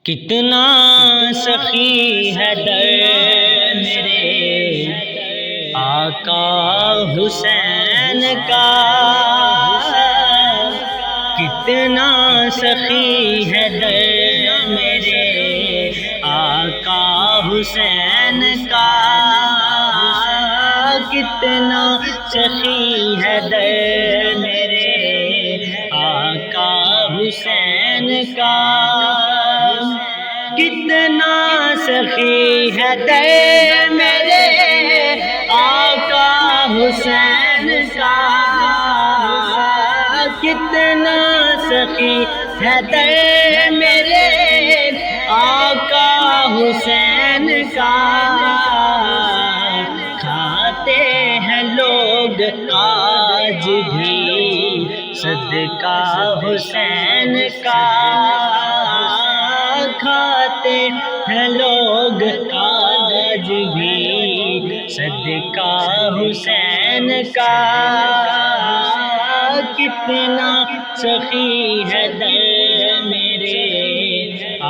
کتنا سخی ہے در میرے آقا حسین کا، کتنا سخی ہے در میرے آقا حسین کا، کتنا سخی ہے در میرے آقا حسین کا، کتنا سخی ہے در میرے آقا حسین کا، کتنا سخی ہے در میرے آقا حسین کا، کھاتے ہیں لوگ آج بھی صدقہ حسین کا، کھاتے ہیں لوگ آج بھی صدقہ حسین کا، کتنا سخی ہے در میرے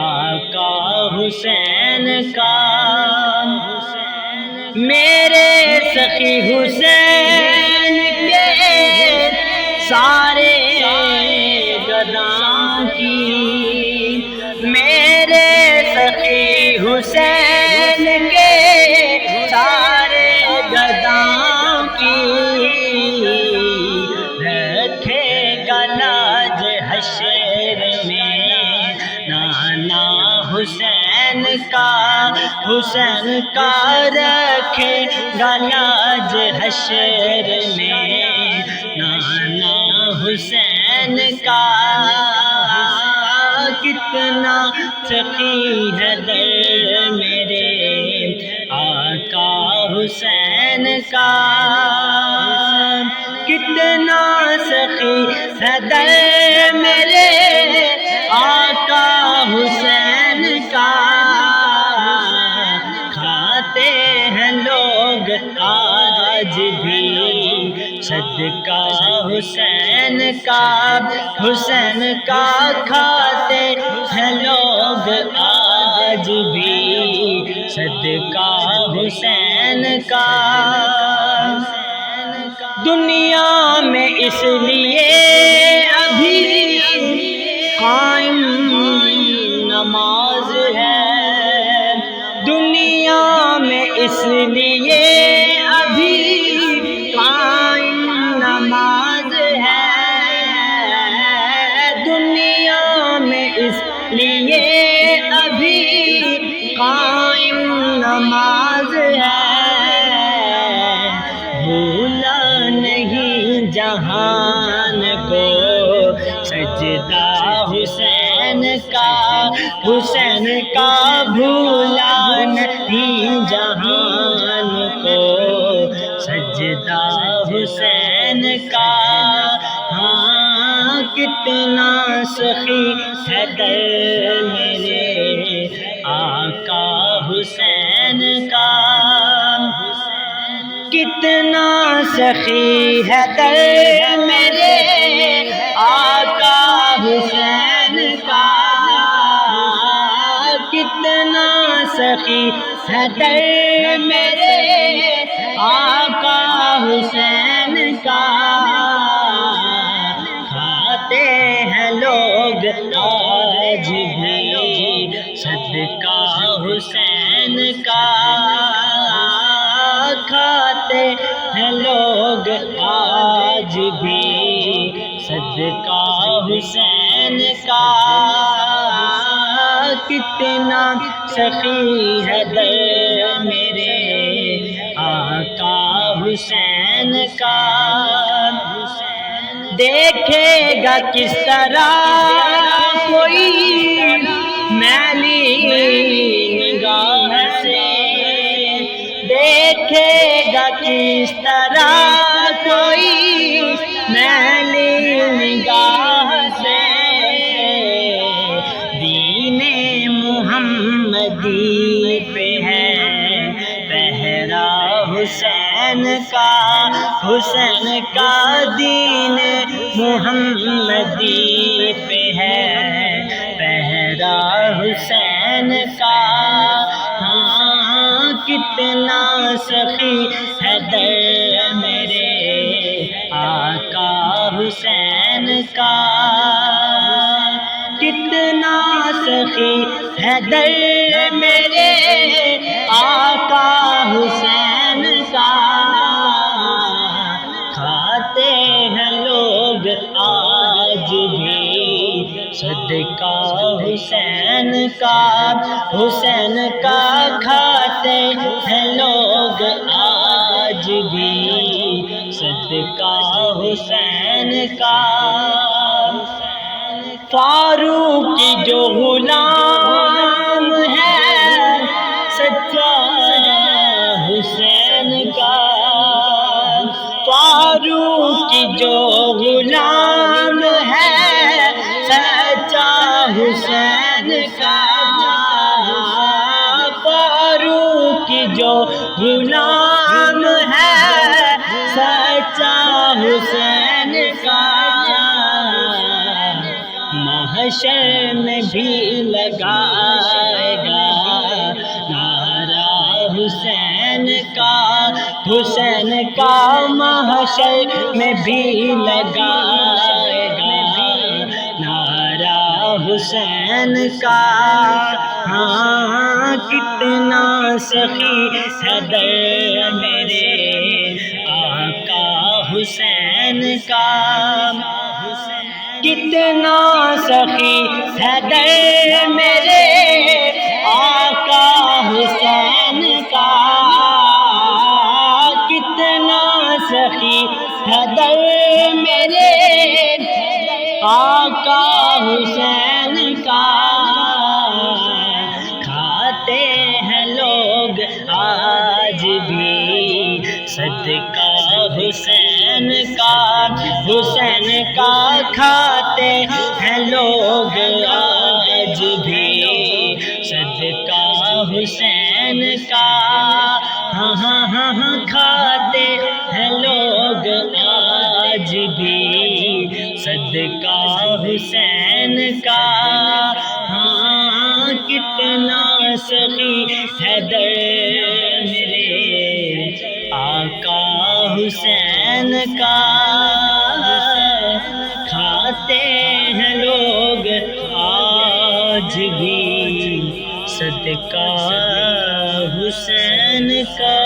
آقا حسین کا، میرے سخی حسین کے سارے گداں کی، میرے سخی حسین کے سارے گداں کی، رکھے گا لاج حشر میں نانا حسین کا، حسین کا رکھے گا لاج حشر میں نانا حسین کا، کتنا سخی ہے در میرے آقا حسین کا، کتنا سخی ہے در میرے آقا حسین کا، کھاتے ہیں لوگ آج بھی صدقہ حسین کا، حسین کا کھاتے ہیں لوگ آج بھی صدقہ حسین کا، دنیا میں اس لیے ابھی قائم نماز ہے، دنیا میں اس لیے ابھی قائم نماز ہے، دنیا میں اس لیے ابھی قائم نماز ہے، بھولا نہیں جہان کو سجدہ حسین کا، حسین کا بھولا نہیں جہان کو سجدہ حسین کا، ہاں کتنا سخی ہے در میرے آقا حسین کا، کتنا سخی ہے در میرے آقا حسین کا، کتنا سخی ہے در میرے آقا حسین کا، کھاتے ہیں لوگ آج بھی صدقہ حسین کا، کھاتے ہیں لوگ آج بھی صدقہ حسین کا، کتنا سخی ہے در میرے آقا حسین کا، دیکھے گا کس طرح کوئی میلی نگاہ سے، دیکھے گا کس طرح کوئی میلی نگاہ سے، دین محمدی پہ ہے پہرا حسین کا، حسین کا دین محمدی پہ ہے پہرا حسین کا، ہاں کتنا سخی ہے در میرے آقا حسین کا، کتنا سخی ہے در میرے آقا حسین کا، کھاتے ہیں لوگ آج بھی صدقہ حسین کا، حسین کا کھاتے ہیں لوگ آج بھی صدقہ حسین کا، فاروق کی جو غلام ہے سچا حسین کا، فاروق کی جو غلام ہے سچا حسین کا، فاروق کی جو غلام ہے سچا حسین کا، محشر میں بھی لگائے گا نعرہ حسین کا، حسین کا محشر میں بھی لگائے گا نعرہ حسین کا، ہاں کتنا سخی ہے در میرے آقا حسین کا، کتنا سخی ہے در میرے آقا حسین کا، کتنا سخی ہے در میرے آقا حسین کا، کھاتے ہیں لوگ آج بھی صدقہ حسین کا، حسین کا کھاتے ہیں لوگ آج بھی صدقہ حسین کا، ہاں ہاں ہاں ہاں کھاتے ہیں لوگ آج بھی صدقہ حسین کا، ہاں کتنا سخی ہے در میرے آقا حسین کا، کھاتے ہیں لوگ آج بھی صدقہ حسین کا۔